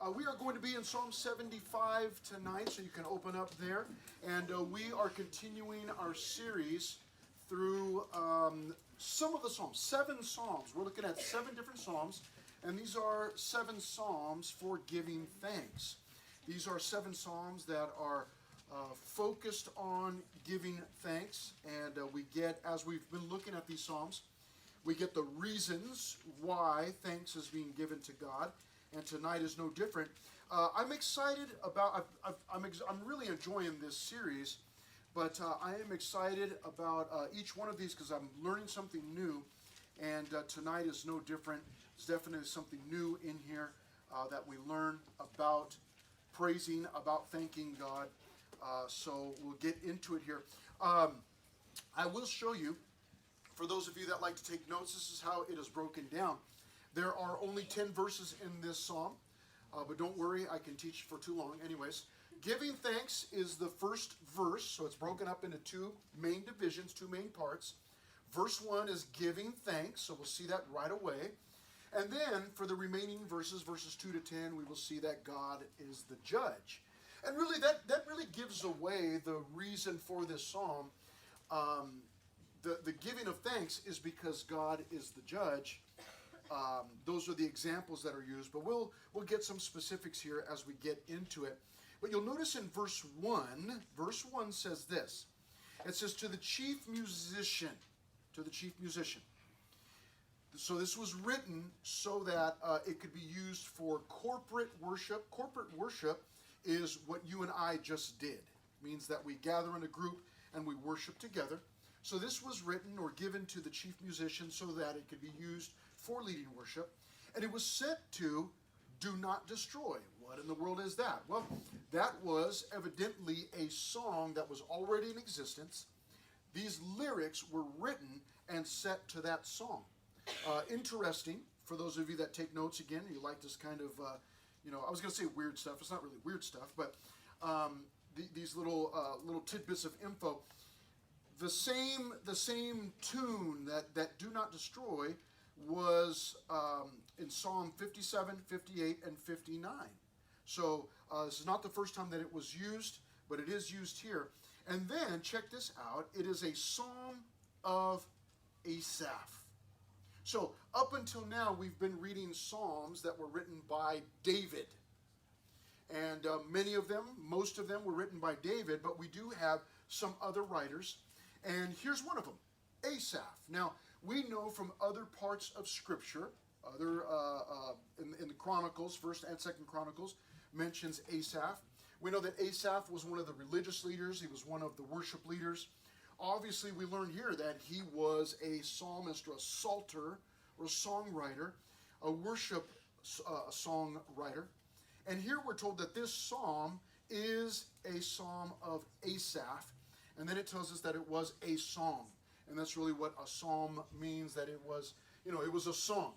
We are going to be in Psalm 75 tonight, so you can open up there. And we are continuing our series through some of the Psalms, 7 Psalms. We're looking at 7 different Psalms, and these are 7 Psalms for giving thanks. These are 7 Psalms that are focused on giving thanks, and we get, as we've been looking at these Psalms, we get the reasons why thanks is being given to God. And tonight is no different. I'm excited about, I'm really enjoying this series, but I am excited about each one of these because I'm learning something new, and tonight is no different. There's definitely something new in here that we learn about praising, about thanking God. So we'll get into it here. I will show you, for those of you that like to take notes, this is how it is broken down. There are only 10 verses in this psalm, but don't worry, I can teach for too long. Anyways, giving thanks is the first verse, so it's broken up into 2 main divisions, 2 main parts. Verse 1 is giving thanks, so we'll see that right away. And then for the remaining verses, verses 2 to 10, we will see that God is the judge. And really, that really gives away the reason for this psalm. The giving of thanks is because God is the judge. Those are the examples that are used, but we'll get some specifics here as we get into it. But you'll notice in verse 1 says this. It says, to the chief musician, to the chief musician. So this was written so that it could be used for corporate worship. Corporate worship is what you and I just did. It means that we gather in a group and we worship together. So this was written or given to the chief musician so that it could be used for leading worship. And it was set to do not destroy. What in the world is that? Well, that was evidently a song that was already in existence. These lyrics were written and set to that song. Interesting, for those of you that take notes again, you like this kind of, I was going to say weird stuff. It's not really weird stuff, but these little tidbits of info. The same tune that do not destroy was in Psalm 57, 58, and 59. So this is not the first time that it was used, but it is used here. And then, check this out, it is a psalm of Asaph. So up until now, we've been reading psalms that were written by David. And many of them, most of them were written by David, but we do have some other writers. And here's one of them, Asaph. Now, we know from other parts of Scripture, in the Chronicles, 1st and 2nd Chronicles, mentions Asaph. We know that Asaph was one of the religious leaders. He was one of the worship leaders. Obviously, we learn here that he was a psalmist or a psalter or a songwriter, a worship songwriter. And here we're told that this psalm is a psalm of Asaph. And then it tells us that it was a song. And that's really what a psalm means, that it was, it was a song.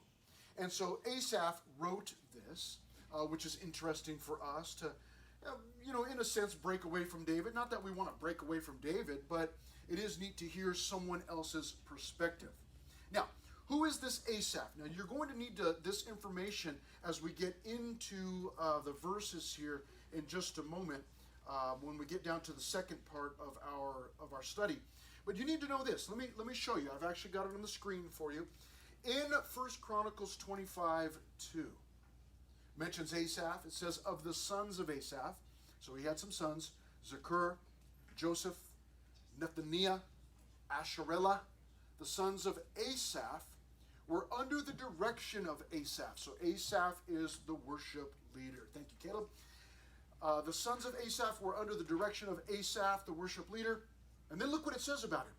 And so Asaph wrote this, which is interesting for us to, in a sense, break away from David. Not that we want to break away from David, but it is neat to hear someone else's perspective. Now, who is this Asaph? Now, you're going to need this information as we get into the verses here in just a moment, when we get down to the second part of our study. But you need to know this. Let me show you. I've actually got it on the screen for you. In 1 Chronicles 25:2, mentions Asaph. It says, of the sons of Asaph. So he had some sons, Zakur, Joseph, Nethaniah, Asherellah. The sons of Asaph were under the direction of Asaph. So Asaph is the worship leader. Thank you, Caleb. The sons of Asaph were under the direction of Asaph, the worship leader. And then look what it says about him.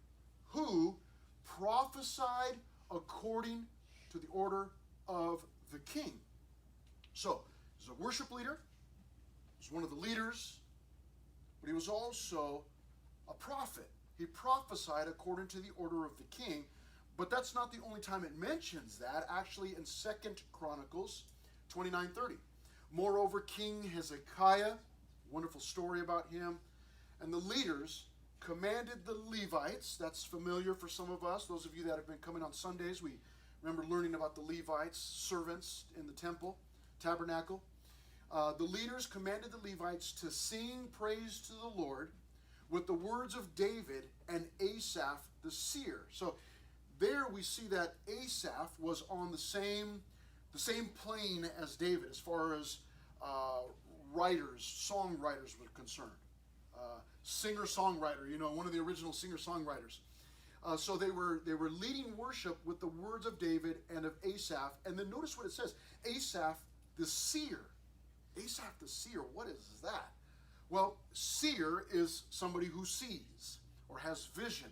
Who prophesied according to the order of the king. So, he's a worship leader. He's one of the leaders. But he was also a prophet. He prophesied according to the order of the king. But that's not the only time it mentions that. Actually, in 2nd Chronicles 29:30. Moreover, King Hezekiah, wonderful story about him, and the leaders commanded the Levites. That's familiar for some of us. Those of you that have been coming on Sundays, we remember learning about the Levites, servants in the temple, tabernacle. the leaders commanded the Levites to sing praise to the Lord with the words of David and Asaph the seer. So there we see that Asaph was on the same plane as David as far as songwriters were concerned. Singer-songwriter, one of the original singer-songwriters. So they were leading worship with the words of David and of Asaph. And then notice what it says, Asaph the seer. Asaph the seer, what is that? Well, seer is somebody who sees or has vision.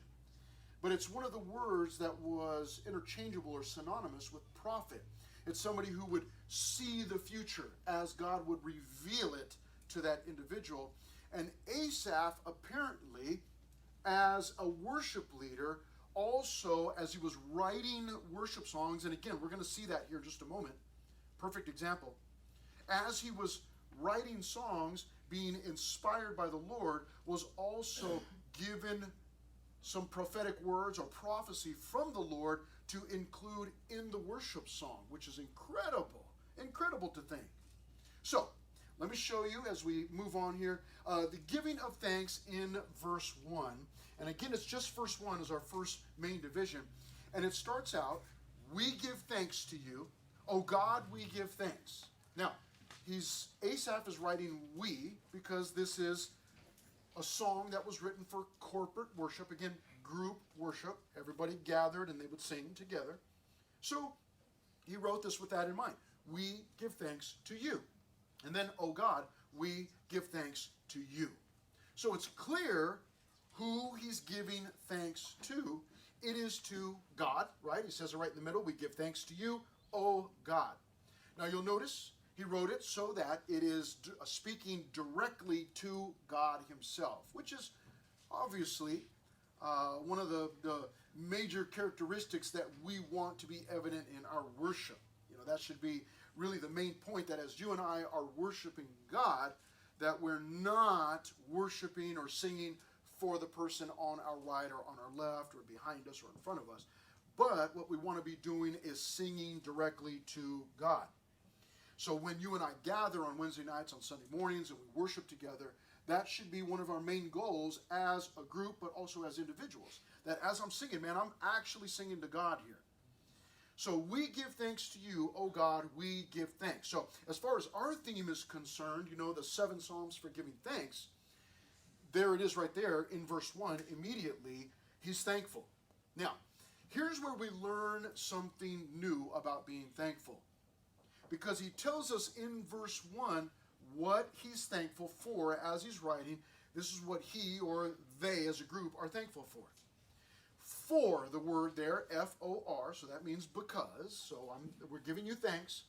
But it's one of the words that was interchangeable or synonymous with prophet. It's somebody who would see the future as God would reveal it to that individual. And Asaph, apparently, as a worship leader, also as he was writing worship songs, and again, we're going to see that here in just a moment, perfect example, as he was writing songs, being inspired by the Lord, was also given some prophetic words or prophecy from the Lord to include in the worship song, which is incredible to think. So, let me show you as we move on here, the giving of thanks in verse 1. And again, it's just verse 1 is our first main division. And it starts out, we give thanks to you, O God, we give thanks. Now, Asaph is writing we because this is a song that was written for corporate worship, again, group worship. Everybody gathered and they would sing together. So he wrote this with that in mind. We give thanks to you. And then, oh God, we give thanks to you. So it's clear who he's giving thanks to. It is to God, right? He says it right in the middle. We give thanks to you, oh God. Now you'll notice he wrote it so that it is speaking directly to God himself, which is obviously one of the major characteristics that we want to be evident in our worship. That should be really the main point, that as you and I are worshiping God, that we're not worshiping or singing for the person on our right or on our left or behind us or in front of us. But what we want to be doing is singing directly to God. So when you and I gather on Wednesday nights, on Sunday mornings, and we worship together, that should be one of our main goals as a group, but also as individuals. That as I'm singing, man, I'm actually singing to God here. So we give thanks to you, O God, we give thanks. So as far as our theme is concerned, the 7 Psalms for giving thanks, there it is right there in verse 1, immediately, he's thankful. Now, here's where we learn something new about being thankful. Because he tells us in verse 1 what he's thankful for as he's writing. This is what he or they as a group are thankful for. For, the word there, F-O-R, so that means because. So we're giving you thanks.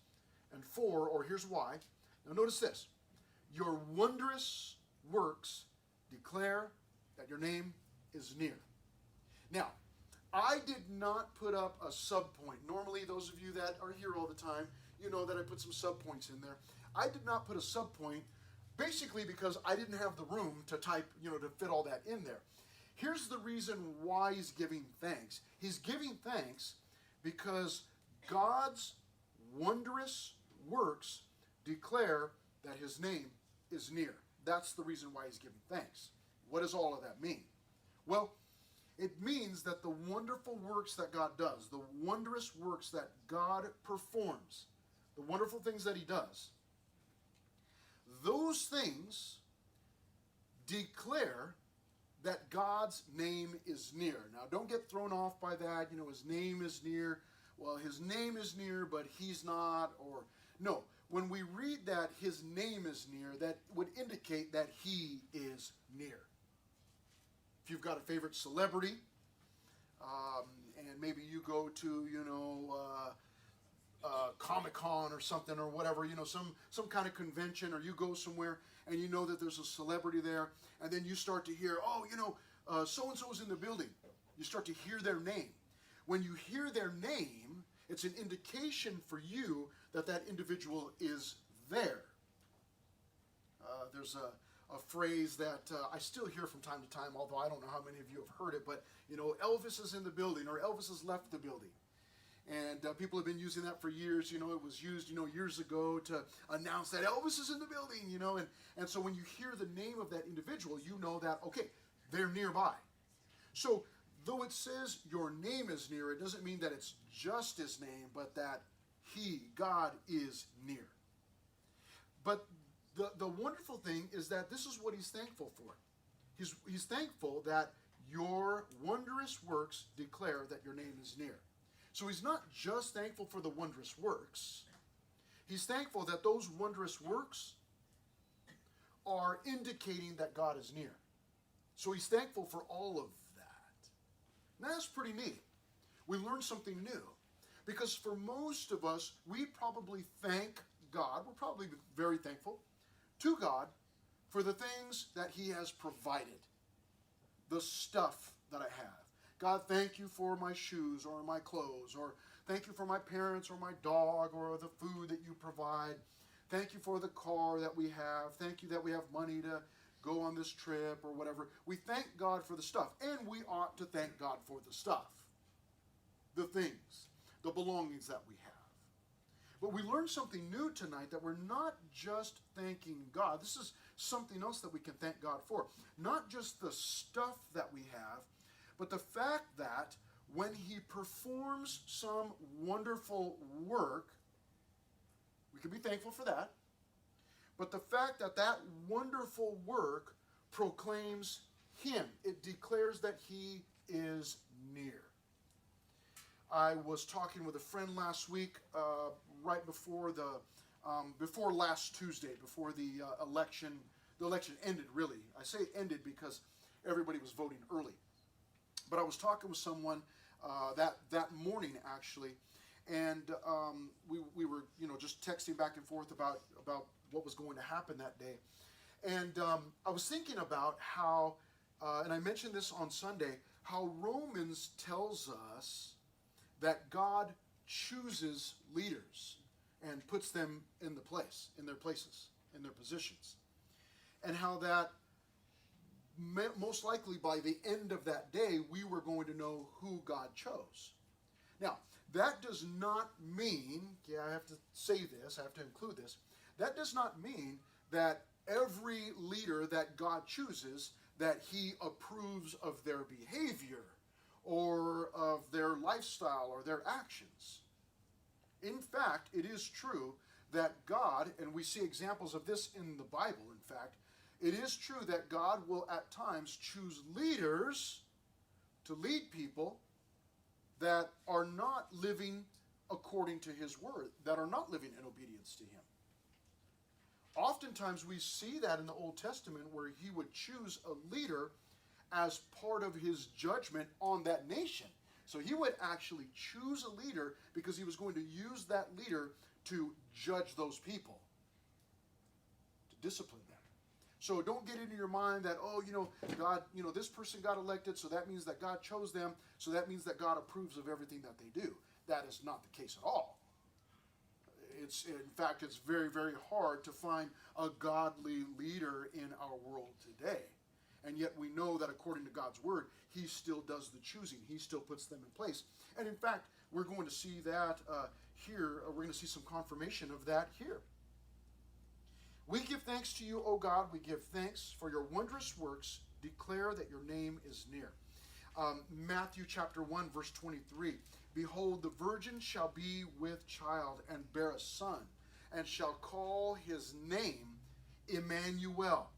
And for, or here's why. Now notice this. Your wondrous works declare that your name is near. Now, I did not put up a subpoint. Normally, those of you that are here all the time, you know that I put some subpoints in there. I did not put a subpoint, basically because I didn't have the room to type, to fit all that in there. Here's the reason why he's giving thanks. He's giving thanks because God's wondrous works declare that his name is near. That's the reason why he's giving thanks. What does all of that mean? Well, it means that the wonderful works that God does, the wondrous works that God performs, the wonderful things that he does, those things declare that God's name is near. Now, don't get thrown off by that. His name is near. Well, his name is near, but he's not. Or no, when we read that his name is near, that would indicate that he is near. If you've got a favorite celebrity, and maybe you go to, Comic-Con or something or whatever, some kind of convention, or you go somewhere and you know that there's a celebrity there, and then you start to hear, so-and-so's in the building. You start to hear their name. When you hear their name, it's an indication for you that that individual is there. There's a phrase that I still hear from time to time, although I don't know how many of you have heard it, but, Elvis is in the building, or Elvis has left the building. And people have been using that for years. You know, it was used, years ago to announce that Elvis is in the building, and so when you hear the name of that individual, you know that, okay, they're nearby. So though it says your name is near, it doesn't mean that it's just his name, but that he, God, is near. But the wonderful thing is that this is what he's thankful for. He's thankful that your wondrous works declare that your name is near. So he's not just thankful for the wondrous works. He's thankful that those wondrous works are indicating that God is near. So he's thankful for all of that. Now that's pretty neat. We learned something new. Because for most of us, we probably thank God, we're probably very thankful to God for the things that he has provided. The stuff that I have. God, thank you for my shoes or my clothes, or thank you for my parents or my dog or the food that you provide. Thank you for the car that we have. Thank you that we have money to go on this trip or whatever. We thank God for the stuff, and we ought to thank God for the stuff, the things, the belongings that we have. But we learned something new tonight, that we're not just thanking God. This is something else that we can thank God for. Not just the stuff that we have, but the fact that when he performs some wonderful work, we can be thankful for that. But the fact that that wonderful work proclaims him. It declares that he is near. I was talking with a friend last week, right before before last Tuesday, before the election. The election ended, really. I say ended because everybody was voting early. But I was talking with someone that morning, actually, and we were just texting back and forth about what was going to happen that day. And I was thinking about how, and I mentioned this on Sunday, how Romans tells us that God chooses leaders and puts them in their places, in their positions. And how that most likely by the end of that day, we were going to know who God chose. Now, that does not mean, I have to say this, I have to include this, that does not mean that every leader that God chooses, that he approves of their behavior or of their lifestyle or their actions. In fact, it is true that God, and we see examples of this in the Bible, in fact, it is true that God will at times choose leaders to lead people that are not living according to his word, that are not living in obedience to him. Oftentimes we see that in the Old Testament, where he would choose a leader as part of his judgment on that nation. So he would actually choose a leader because he was going to use that leader to judge those people, to discipline them. So don't get into your mind that, God, this person got elected, so that means that God chose them, so that means that God approves of everything that they do. That is not the case at all. In fact, it's very, very hard to find a godly leader in our world today. And yet we know that according to God's word, he still does the choosing. He still puts them in place. And in fact, we're going to see that here. We're going to see some confirmation of that here. We give thanks to you, O God. We give thanks for your wondrous works. Declare that your name is near. Matthew chapter 1, verse 23. Behold, the virgin shall be with child and bear a son, and shall call his name Emmanuel.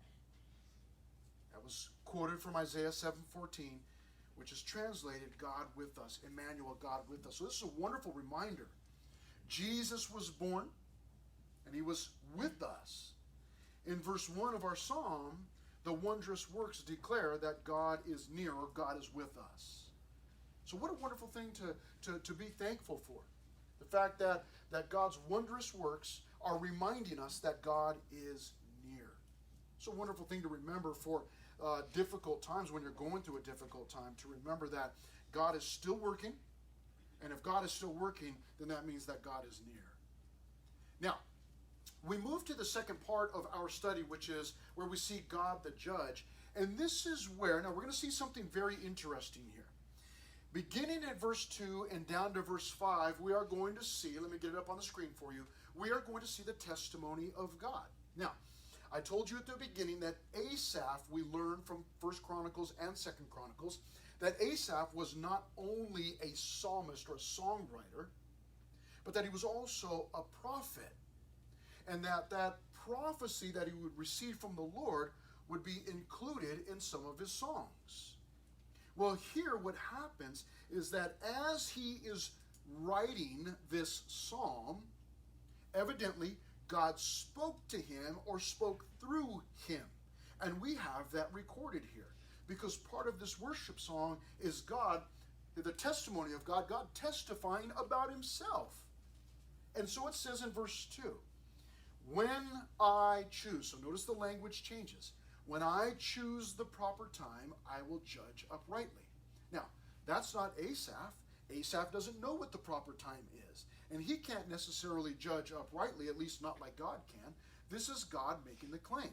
That was quoted from Isaiah 7:14, which is translated God with us. Emmanuel, God with us. So this is a wonderful reminder. Jesus was born, and he was with us. In verse 1 of our psalm, the wondrous works declare that God is near, or God is with us. So what a wonderful thing to be thankful for. The fact that God's wondrous works are reminding us that God is near. It's a wonderful thing to remember for difficult times, when you're going through a difficult time, to remember that God is still working. And if God is still working, then that means that God is near. Now, we move to the second part of our study, which is where we see God the judge. And this is where, now we're going to see something very interesting here. Beginning at verse 2 and down to verse 5, we are going to see, let me get it up on the screen for you, we are going to see the testimony of God. Now, I told you at the beginning that Asaph, we learned from 1 Chronicles and 2 Chronicles, that Asaph was not only a psalmist or a songwriter, but that he was also a prophet. And that prophecy that he would receive from the Lord would be included in some of his songs. Well, here what happens is that as he is writing this psalm, evidently God spoke to him or spoke through him. And we have that recorded here. Because part of this worship song is God, the testimony of God, God testifying about himself. And so it says in verse 2, when I choose, so notice the language changes. When I choose the proper time, I will judge uprightly. Now, that's not Asaph. Asaph doesn't know what the proper time is. And he can't necessarily judge uprightly, at least not like God can. This is God making the claim.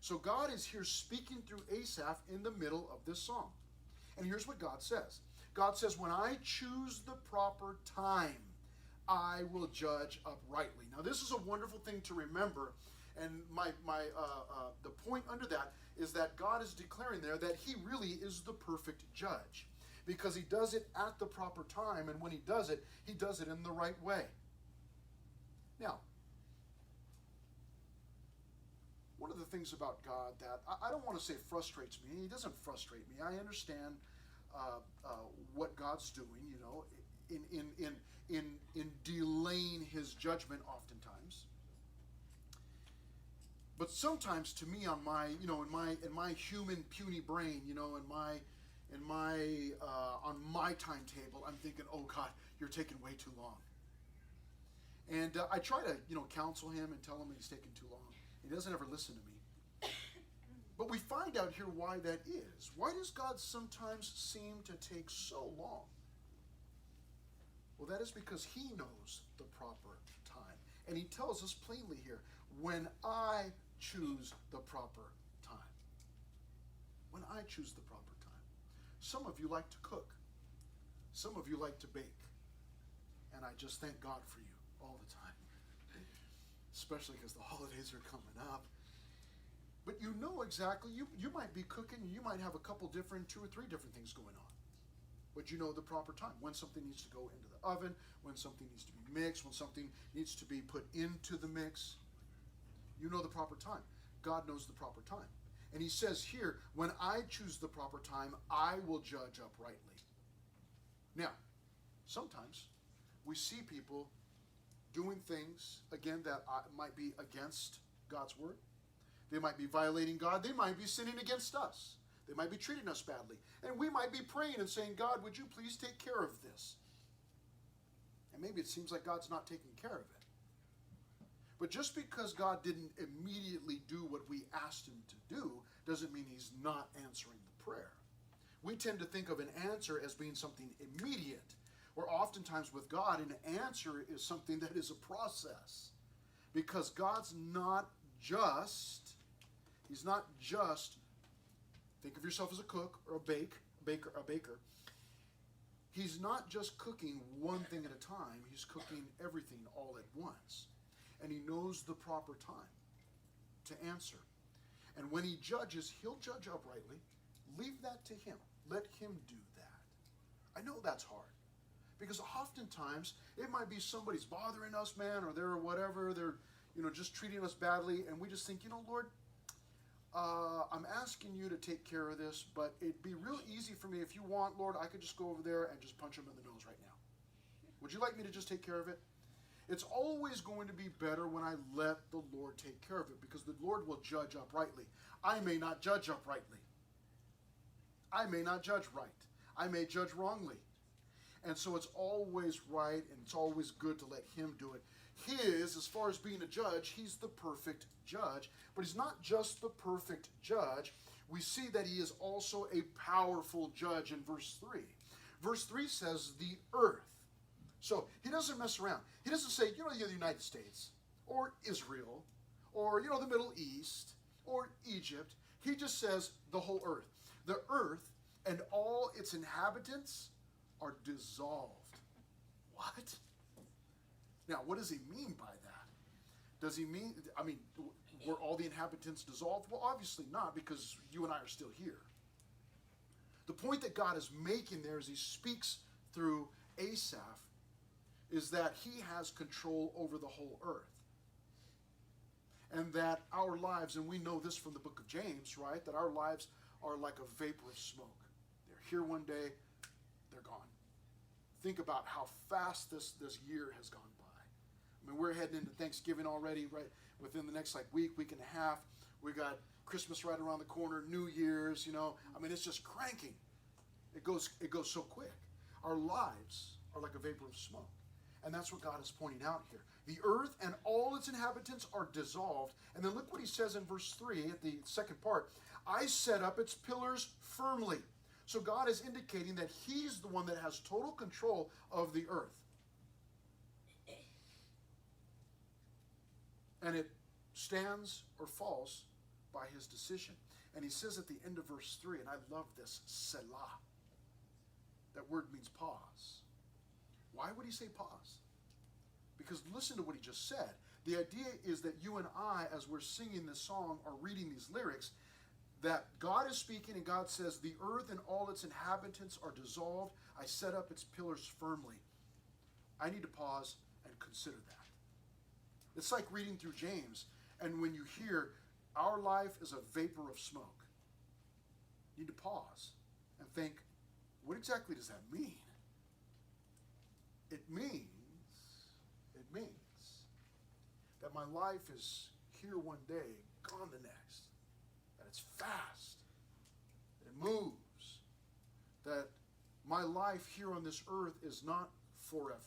So God is here speaking through Asaph in the middle of this song. And here's what God says. God says, when I choose the proper time, I will judge uprightly. Now, this is a wonderful thing to remember. And the point under that is that God is declaring there that he really is the perfect judge. Because he does it at the proper time, and when he does it in the right way. Now, one of the things about God that I don't want to say frustrates me, he doesn't frustrate me. I understand what God's doing, you know, in delaying his judgment oftentimes. But sometimes to me on my, you know, in my human puny brain, you know, on my timetable, I'm thinking, oh God, you're taking way too long. And I try to, you know, counsel him and tell him he's taking too long. He doesn't ever listen to me. But we find out here why that is. Why does God sometimes seem to take so long? Well, that is because he knows the proper time. And he tells us plainly here, when I choose the proper time. When I choose the proper time. Some of you like to cook. Some of you like to bake. And I just thank God for you all the time. Especially because the holidays are coming up. But you know exactly, you might be cooking, and you might have a couple different, 2 or 3 different things going on. But you know the proper time, when something needs to go into the oven, when something needs to be mixed, when something needs to be put into the mix. You know the proper time. God knows the proper time. And he says here, when I choose the proper time, I will judge uprightly. Now, sometimes we see people doing things, again, that might be against God's word. They might be violating God. They might be sinning against us. They might be treating us badly. And we might be praying and saying, God, would you please take care of this? And maybe it seems like God's not taking care of it. But just because God didn't immediately do what we asked him to do doesn't mean he's not answering the prayer. We tend to think of an answer as being something immediate, where oftentimes with God, an answer is something that is a process. Because God's not just, he's not just, think of yourself as a cook or a baker. He's not just cooking one thing at a time, he's cooking everything all at once. And he knows the proper time to answer. And when he judges, he'll judge uprightly. Leave that to him. Let him do that. I know that's hard. Because oftentimes, it might be somebody's bothering us, man, or they're whatever, they're, you know, just treating us badly, and we just think, you know, Lord, I'm asking you to take care of this, but it'd be real easy for me if you want, Lord, I could just go over there and just punch him in the nose right now. Would you like me to just take care of it? It's always going to be better when I let the Lord take care of it, because the Lord will judge uprightly. I may not judge uprightly. I may not judge right. I may judge wrongly. And so it's always right and it's always good to let him do it. As far as being a judge, he's the perfect judge. But he's not just the perfect judge. We see that he is also a powerful judge in verse 3. Verse 3 says, the earth. So he doesn't mess around. He doesn't say, you know, the United States, or Israel, or, you know, the Middle East, or Egypt. He just says the whole earth. The earth and all its inhabitants are dissolved. What? Now, what does he mean by that? Does he mean, were all the inhabitants dissolved? Well, obviously not, because you and I are still here. The point that God is making there as he speaks through Asaph is that he has control over the whole earth. And that our lives, and we know this from the book of James, right? That our lives are like a vapor of smoke. They're here one day, they're gone. Think about how fast this year has gone by. We're heading into Thanksgiving already, right? Within the next week and a half. We got Christmas right around the corner, New Year's, it's just cranking. It goes so quick. Our lives are like a vapor of smoke. And that's what God is pointing out here. The earth and all its inhabitants are dissolved. And then look what he says in verse 3 at the second part. I set up its pillars firmly. So God is indicating that he's the one that has total control of the earth. And it stands or falls by his decision. And he says at the end of verse 3, and I love this, Selah. That word means pause. Why would he say pause? Because listen to what he just said. The idea is that you and I, as we're singing this song or reading these lyrics, that God is speaking and God says, the earth and all its inhabitants are dissolved. I set up its pillars firmly. I need to pause and consider that. It's like reading through James, and when you hear, our life is a vapor of smoke, you need to pause and think, what exactly does that mean? It means that my life is here one day, gone the next. That it's fast, that it moves, that my life here on this earth is not forever.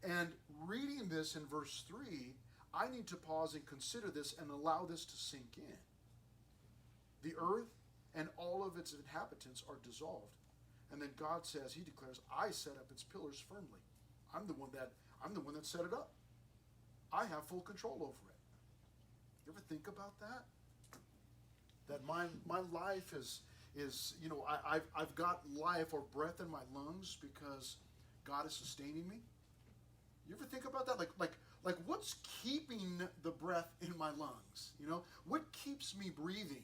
And reading this in verse 3, I need to pause and consider this and allow this to sink in. The earth and all of its inhabitants are dissolved. And then God says, he declares, I set up its pillars firmly. I'm the one that set it up. I have full control over it. You ever think about that? That my life is I've got life or breath in my lungs because God is sustaining me. You ever think about that? Like what's keeping the breath in my lungs? What keeps me breathing?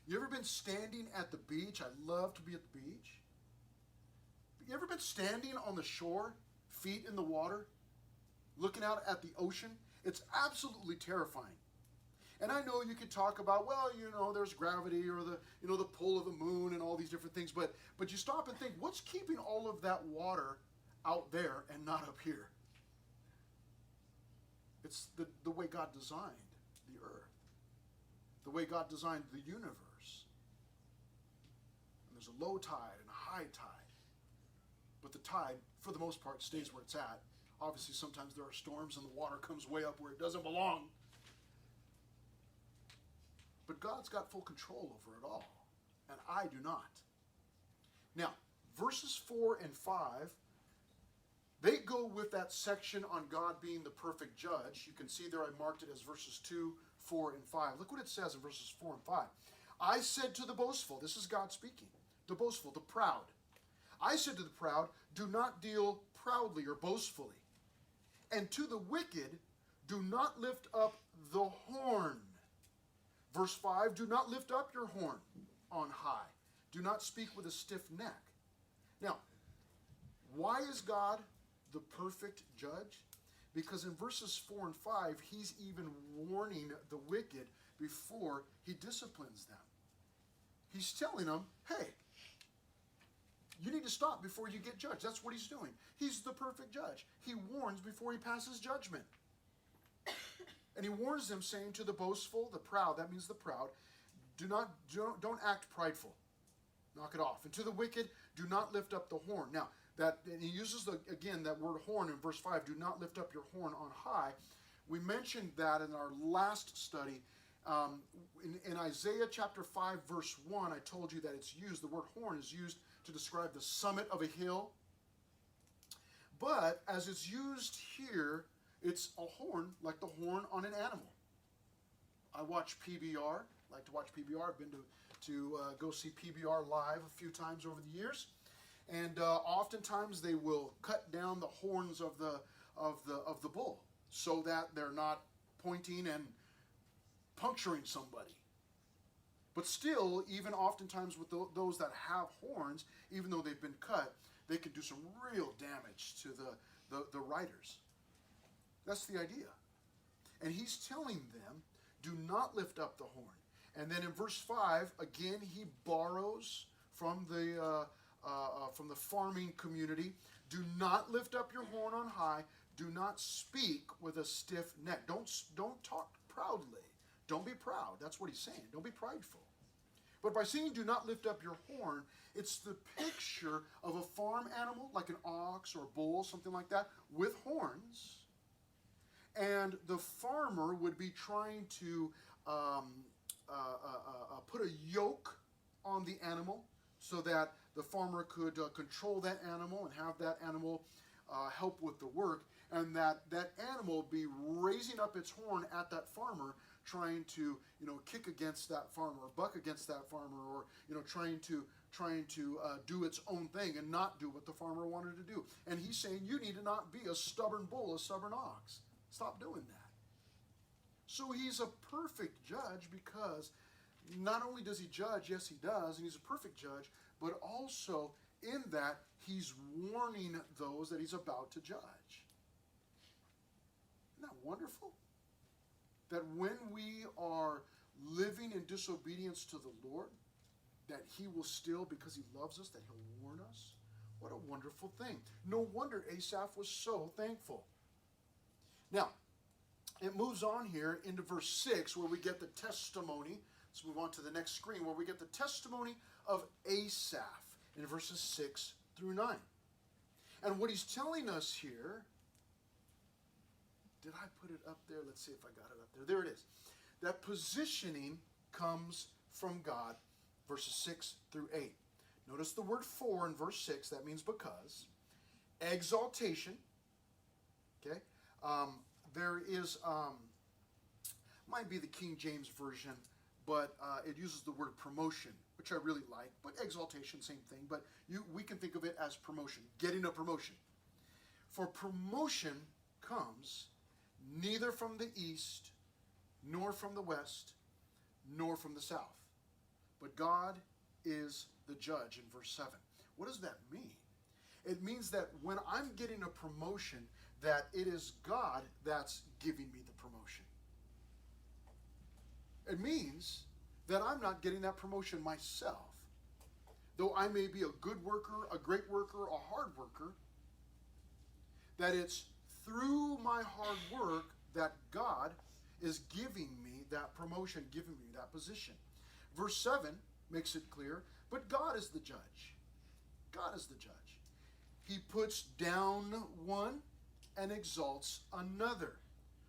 You ever been standing at the beach? I love to be at the beach. You ever been standing on the shore, feet in the water, looking out at the ocean? It's absolutely terrifying. And I know you could talk about, there's gravity or the pull of the moon and all these different things, but you stop and think, what's keeping all of that water out there and not up here? It's the way God designed the earth, the way God designed the universe. And there's a low tide and a high tide. But the tide, for the most part, stays where it's at. Obviously, sometimes there are storms and the water comes way up where it doesn't belong. But God's got full control over it all, and I do not. Now, verses 4 and 5, they go with that section on God being the perfect judge. You can see there I marked it as verses 2, 4, and 5. Look what it says in verses 4 and 5. I said to the boastful, this is God speaking, the boastful, the proud. I said to the proud, do not deal proudly or boastfully. And to the wicked, do not lift up the horn. Verse 5, do not lift up your horn on high. Do not speak with a stiff neck. Now, why is God the perfect judge? Because in verses 4 and 5, he's even warning the wicked before he disciplines them. He's telling them, hey, you need to stop before you get judged. That's what he's doing. He's the perfect judge. He warns before he passes judgment. And he warns them, saying to the boastful, the proud, that means the proud, don't act prideful. Knock it off. And to the wicked, do not lift up the horn. Now, and he uses, that word horn in verse 5, do not lift up your horn on high. We mentioned that in our last study. In Isaiah chapter 5, verse 1, I told you that it's used, the word horn is used to describe the summit of a hill. But as it's used here, it's a horn like the horn on an animal. I watch PBR, like to watch PBR. I've been to go see PBR live a few times over the years. And oftentimes they will cut down the horns of the bull so that they're not pointing and puncturing somebody. But still, even oftentimes with those that have horns, even though they've been cut, they can do some real damage to the riders. That's the idea. And he's telling them, do not lift up the horn. And then in verse 5, again, he borrows from the farming community. Do not lift up your horn on high. Do not speak with a stiff neck. Don't talk proudly. Don't be proud. That's what he's saying. Don't be prideful. But by saying do not lift up your horn, it's the picture of a farm animal, like an ox or a bull, something like that, with horns. And the farmer would be trying to put a yoke on the animal so that the farmer could control that animal and have that animal help with the work, and that animal be raising up its horn at that farmer, trying to kick against that farmer or buck against that farmer, or trying to do its own thing and not do what the farmer wanted to do. And he's saying you need to not be a stubborn bull, a stubborn ox. Stop doing that. So he's a perfect judge, because not only does he judge, yes he does, and he's a perfect judge, but also in that he's warning those that he's about to judge. Isn't that wonderful? That when we are living in disobedience to the Lord, that he will still, because he loves us, that he'll warn us. What a wonderful thing. No wonder Asaph was so thankful. Now, it moves on here into verse 6, where we get the testimony. Let's move on to the next screen, where we get the testimony of Asaph in verses 6 through 9. And what he's telling us here, did I put it up there? Let's see if I got it up there. There it is. That positioning comes from God, verses 6 through 8. Notice the word for in verse 6, that means because. Exaltation, okay? There is, might be the King James Version, but it uses the word promotion, which I really like. But exaltation, same thing. But we can think of it as promotion, getting a promotion. For promotion comes neither from the east, nor from the west, nor from the south. But God is the judge in verse 7. What does that mean? It means that when I'm getting a promotion, that it is God that's giving me the promotion. It means that I'm not getting that promotion myself. Though I may be a good worker, a great worker, a hard worker, that it's through my hard work that God is giving me that promotion, giving me that position. Verse 7 makes it clear, but God is the judge. God is the judge. He puts down one and exalts another.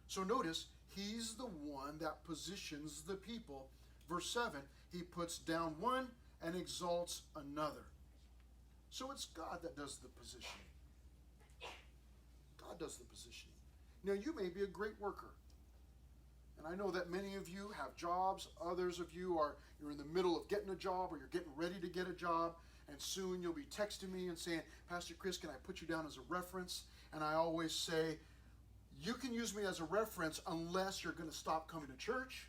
So notice, he's the one that positions the people. Verse 7, he puts down one and exalts another. So it's God that does the positioning. God does the positioning. Now, you may be a great worker. And I know that many of you have jobs. Others of you you're in the middle of getting a job, or you're getting ready to get a job. And soon you'll be texting me and saying, Pastor Chris, can I put you down as a reference? And I always say, you can use me as a reference unless you're going to stop coming to church.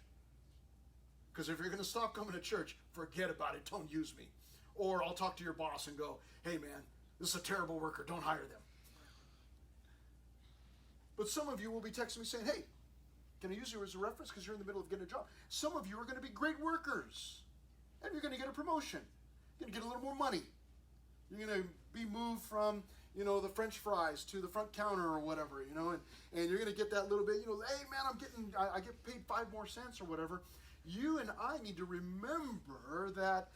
Because if you're going to stop coming to church, forget about it. Don't use me. Or I'll talk to your boss and go, hey man, this is a terrible worker. Don't hire them. But some of you will be texting me saying, hey, can I use you as a reference because you're in the middle of getting a job? Some of you are going to be great workers. And you're going to get a promotion. You're going to get a little more money. You're going to be moved from, the French fries to the front counter or whatever, and you're going to get that little bit, hey man, I get paid 5 more cents or whatever. You and I need to remember that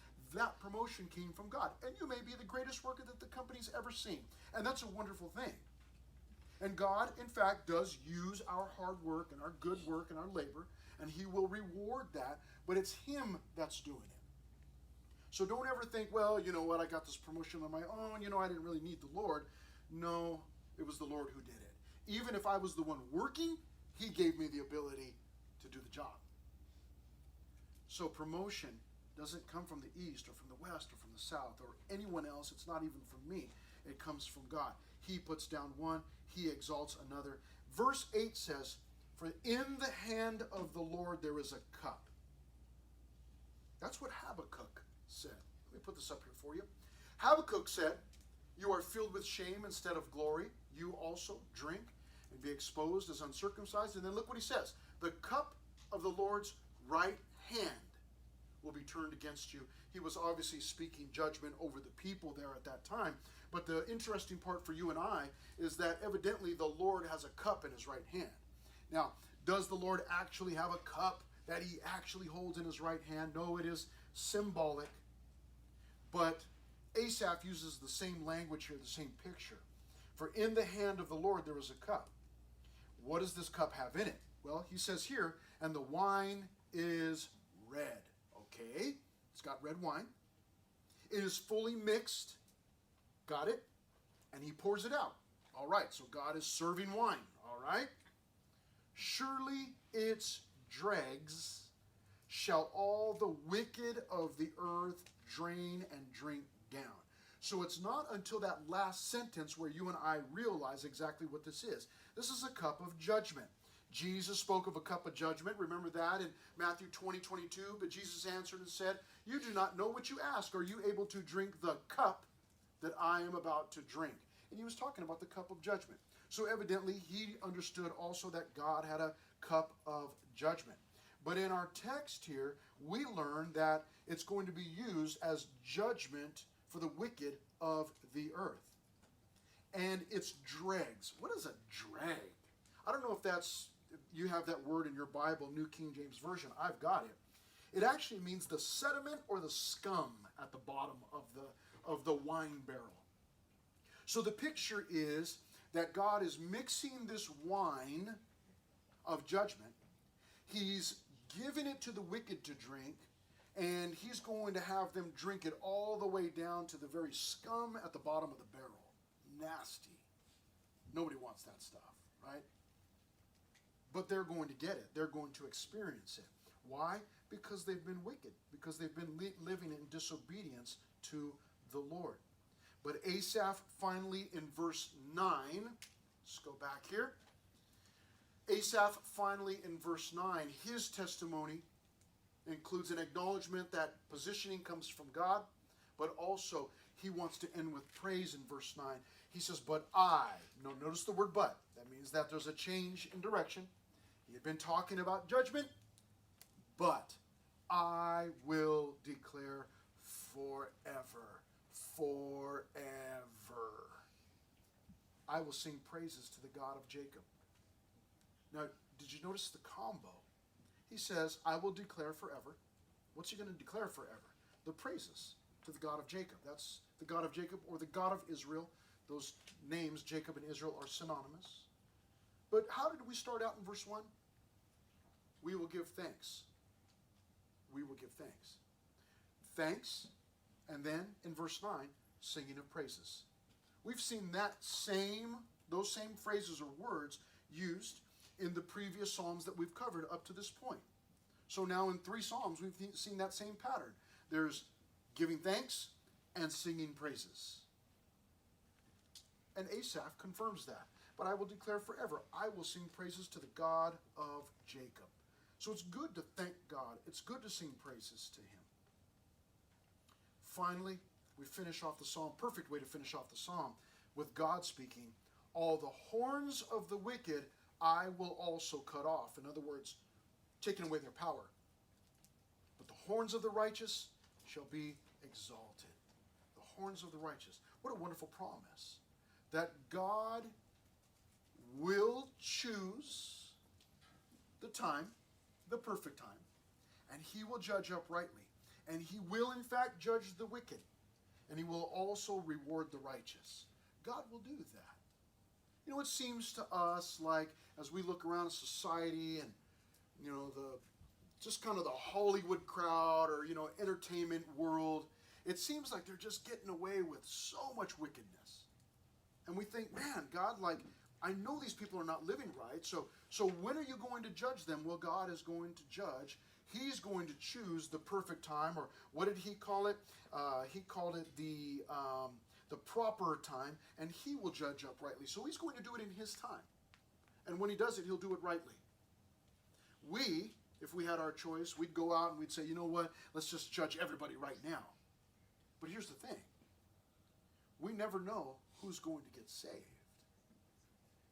promotion came from God. And you may be the greatest worker that the company's ever seen. And that's a wonderful thing. And God, in fact, does use our hard work and our good work and our labor, and he will reward that, but it's him that's doing it. So don't ever think, well, you know what, I got this promotion on my own, I didn't really need the Lord. No, it was the Lord who did it. Even if I was the one working, he gave me the ability to do the job. So promotion doesn't come from the east or from the west or from the south or anyone else. It's not even from me. It comes from God. He puts down one, he exalts another. Verse 8 says, for in the hand of the Lord there is a cup. That's what Habakkuk said. Let me put this up here for you. Habakkuk said, you are filled with shame instead of glory. You also drink and be exposed as uncircumcised. And then look what he says. The cup of the Lord's right hand will be turned against you. He was obviously speaking judgment over the people there at that time. But the interesting part for you and I is that evidently the Lord has a cup in his right hand. Now, does the Lord actually have a cup that he actually holds in his right hand? No, it is symbolic. But Asaph uses the same language here, the same picture. For in the hand of the Lord there is a cup. What does this cup have in it? Well, he says here, and the wine is red. Okay, it's got red wine. It is fully mixed. Got it? And he pours it out. All right, so God is serving wine. All right. Surely its dregs shall all the wicked of the earth drain and drink down. So it's not until that last sentence where you and I realize exactly what this is. This is a cup of judgment. Jesus spoke of a cup of judgment. Remember that in Matthew 20:22. But Jesus answered and said, you do not know what you ask. Are you able to drink the cup that I am about to drink? And he was talking about the cup of judgment. So evidently he understood also that God had a cup of judgment. But in our text here, we learn that it's going to be used as judgment for the wicked of the earth. And it's dregs. What is a drag? I don't know if you have that word in your Bible, New King James Version. I've got it. It actually means the sediment or the scum at the bottom of the wine barrel. So the picture is that God is mixing this wine of judgment. He's giving it to the wicked to drink, and he's going to have them drink it all the way down to the very scum at the bottom of the barrel. Nasty. Nobody wants that stuff, right? But they're going to get it. They're going to experience it. Why? Because they've been wicked. Because they've been living in disobedience to the Lord. But Asaph finally in verse 9, let's go back here. Asaph finally in verse 9, his testimony includes an acknowledgement that positioning comes from God, but also he wants to end with praise in verse 9. He says, but I, notice the word but. That means that there's a change in direction. He had been talking about judgment, but I will declare forever. Forever. I will sing praises to the God of Jacob. Now, did you notice the combo? He says, I will declare forever. What's he going to declare forever? The praises to the God of Jacob. That's the God of Jacob or the God of Israel. Those names, Jacob and Israel, are synonymous. But how did we start out in verse 1? We will give thanks. We will give thanks. Thanks, and then in verse 9, singing of praises. We've seen those same phrases or words used in the previous Psalms that we've covered up to this point. So now in 3 Psalms, we've seen that same pattern. There's giving thanks and singing praises. And Asaph confirms that. But I will declare forever, I will sing praises to the God of Jacob. So it's good to thank God. It's good to sing praises to him. Finally, we finish off the psalm, perfect way to finish off the psalm, with God speaking, all the horns of the wicked I will also cut off. In other words, taking away their power. But the horns of the righteous shall be exalted. The horns of the righteous. What a wonderful promise. That God will choose the time, the perfect time, and he will judge uprightly. And he will, in fact, judge the wicked. And he will also reward the righteous. God will do that. You know, it seems to us like, as we look around society and, just kind of the Hollywood crowd or, entertainment world, it seems like they're just getting away with so much wickedness. And we think, man, God, I know these people are not living right, so when are you going to judge them? Well, God is going to judge. He's going to choose the perfect time, or what did he call it? He called it the proper time, and he will judge uprightly. So he's going to do it in his time. And when he does it, he'll do it rightly. We, if we had our choice, we'd go out and we'd say, you know what, let's just judge everybody right now. But here's the thing. We never know who's going to get saved.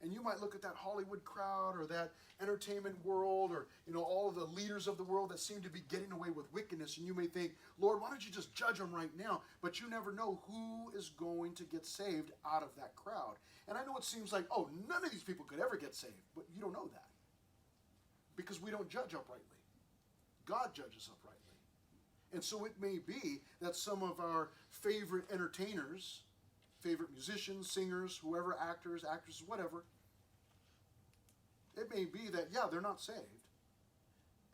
And you might look at that Hollywood crowd or that entertainment world or, all of the leaders of the world that seem to be getting away with wickedness. And you may think, Lord, why don't you just judge them right now? But you never know who is going to get saved out of that crowd. And I know it seems like, oh, none of these people could ever get saved. But you don't know that. Because we don't judge uprightly. God judges uprightly. And so it may be that some of our favorite entertainers, favorite musicians, singers, whoever, actors, actresses, whatever, it may be that, they're not saved.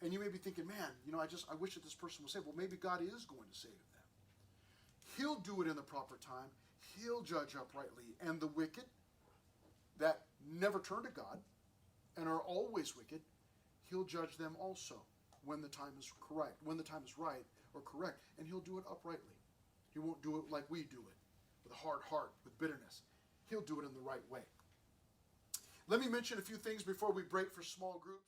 And you may be thinking, man, I wish that this person was saved. Well, maybe God is going to save them. He'll do it in the proper time. He'll judge uprightly. And the wicked that never turn to God and are always wicked, he'll judge them also when the time is correct, when the time is right or correct. And he'll do it uprightly. He won't do it like we do it, with a hard heart, with bitterness. He'll do it in the right way. Let me mention a few things before we break for small groups.